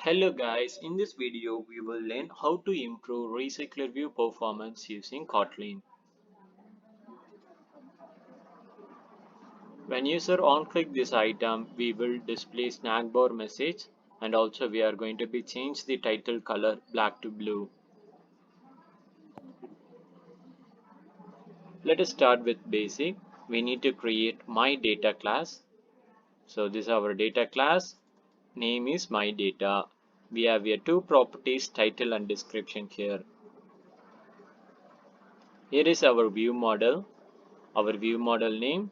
Hello guys, in this video we will learn how to improve RecyclerView performance using Kotlin. When user on-click this item, we will display snack bar message, and also we are going to be change the title color black to blue. Let us start with basic. We need to create my data class. So this is our data class. Name is my data. We have here two properties, title and description here. Here is our view model. Our view model name.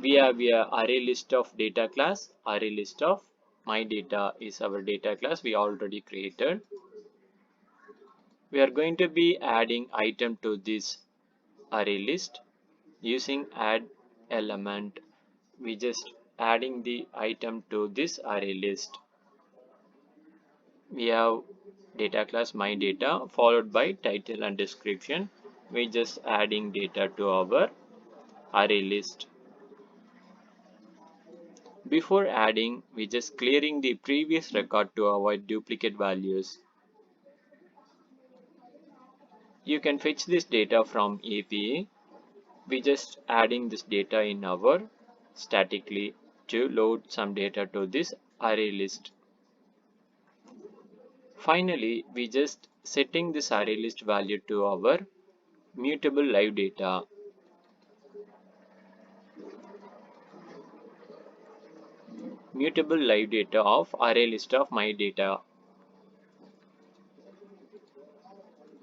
We have a array list of data class. Array list of my data is our data class we already created. We are going to be adding item to this array list using add element. We just adding the item to this array list. We have data class my data followed by title and description. We just adding data to our array list. Before adding, we just clearing the previous record to avoid duplicate values. You can fetch this data from API. We just adding this data in our statically to load some data to this array list. Finally, we just setting this array list value to our mutable live data. Mutable live data of array list of my data.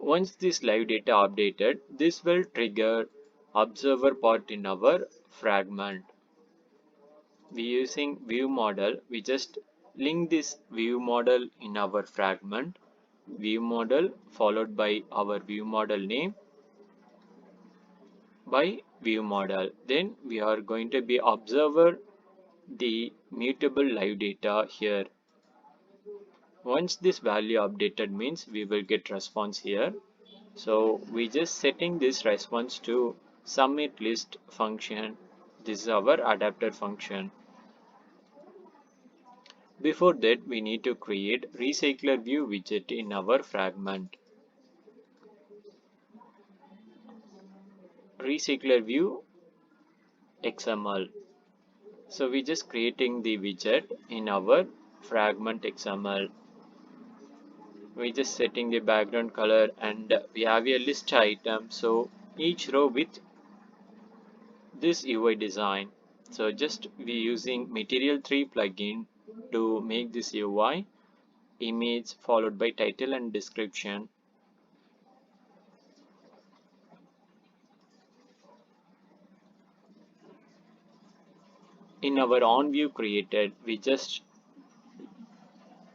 Once this live data updated, this will trigger observer part in our fragment. We using view model, we just link this view model in our fragment. View model followed by our view model name by view model. Then we are going to be observer the mutable live data here. Once this value updated means we will get response here. So we just setting this response to submit list function. This is our adapter function. Before that, we need to create RecyclerView widget in our fragment. RecyclerView XML. So we just creating the widget in our fragment XML. We just setting the background color and we have a list item. So each row with this UI design. So just we using Material 3 plugin to make this UI. Image followed by title and description. In our on view created, we just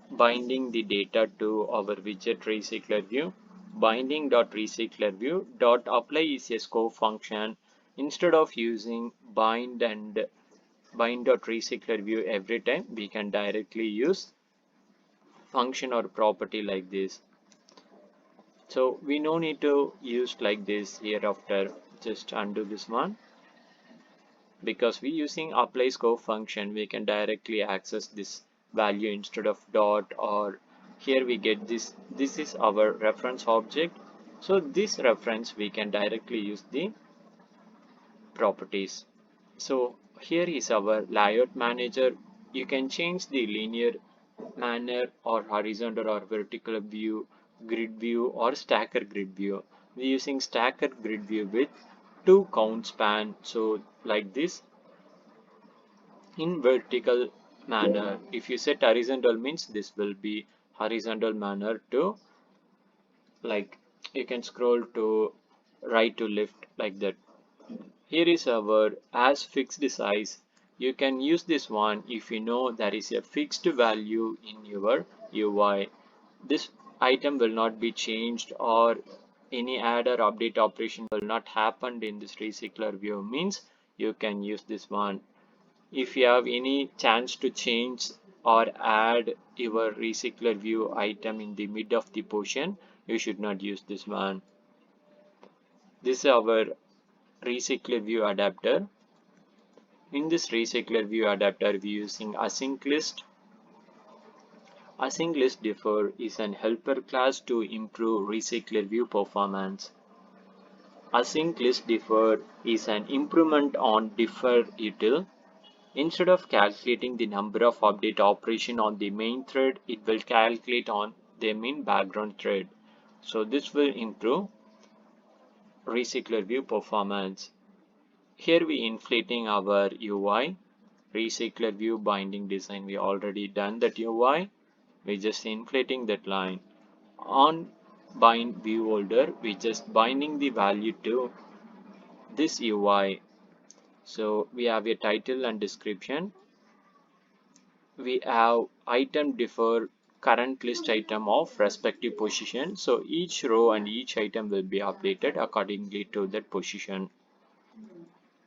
binding the data to our widget RecyclerView. Binding.RecyclerView.apply is a scope function. Instead of using bind and bind.RecyclerView every time, we can directly use function or property like this. So we no need to use like this hereafter. Just undo this one. Because we using apply scope function, we can directly access this value instead of dot, or here we get this is our reference object. So this reference we can directly use the properties. So here is our layout manager. You can change the linear manner or horizontal or vertical view, grid view or stacker grid view. We're using stacker grid view with 2 count span. So like this. In vertical manner, if you set horizontal means this will be horizontal manner to, like, you can scroll to right to left like that. Here is our as fixed size. You can use this one if you know there is a fixed value in your UI. This item will not be changed or any add or update operation will not happen in this recycler view means you can use this one. If you have any chance to change or add your recycler view item in the mid of the portion, you should not use this one. This is our recycler view adapter. In this RecyclerView adapter, we are using AsyncList. AsyncListDiffer is an helper class to improve RecyclerView performance. AsyncListDiffer is an improvement on differ util. Instead of calculating the number of update operation on the main thread, it will calculate on them in background thread. So this will improve RecyclerView performance. Here we inflating our UI, RecyclerView binding design. We already done that UI. We just inflating that line. On bind view holder, we just binding the value to this UI. So we have a title and description. We have item differ current list item of respective position. So each row and each item will be updated accordingly to that position.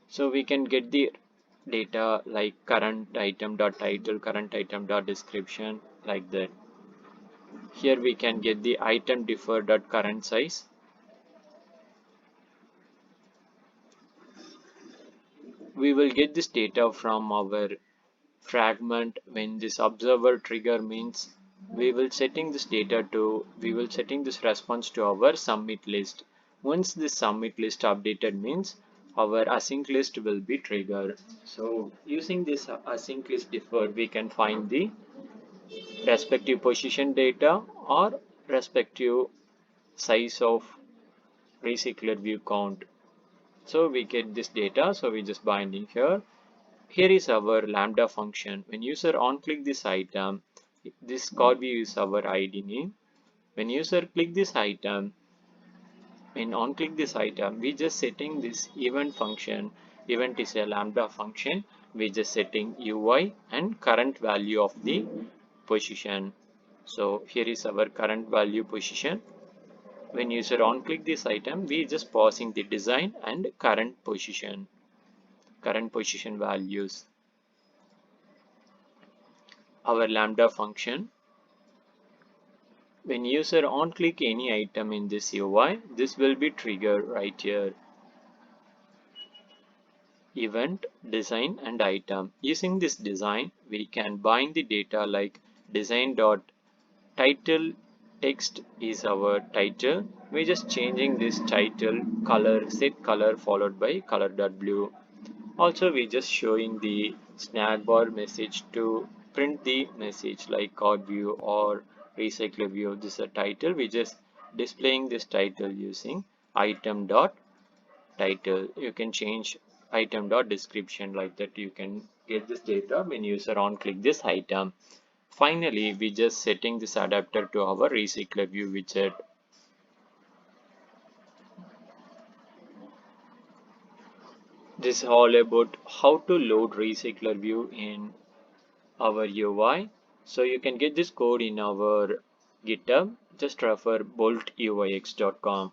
So we can get the data like current item dot title, current item dot description, like that. Here we can get the item differ dot current size. We will get this data from our fragment. When this observer trigger means we will setting this response to our submit list. Once this submit list updated means our async list will be triggered. So using this async list differ, we can find the respective position data or respective size of recycler view count. So we get this data, so we just binding here. Here is our lambda function. When user on click this item, this core view is our ID name. When user click this item, when on click this item, we just setting this event function. Event is a lambda function. We just setting UI and current value of the position. So here is our current value position. When user on click this item, we just passing the design and current position values. Our lambda function. When user on click any item in this UI, this will be triggered right here. Event, design and item. Using this design, we can bind the data like design dot title text is our title. We're just changing this title color, set color followed by color dot blue. Also, we just showing the snack bar message to print the message like code view or recycler view. This is a title. We just displaying this title using item dot title. You can change item dot description like that. You can get this data when user on click this item. Finally, we just setting this adapter to our recycler view widget. This is all about how to load recycler view in our UI. So you can get this code in our GitHub. Just refer boltuyx.com.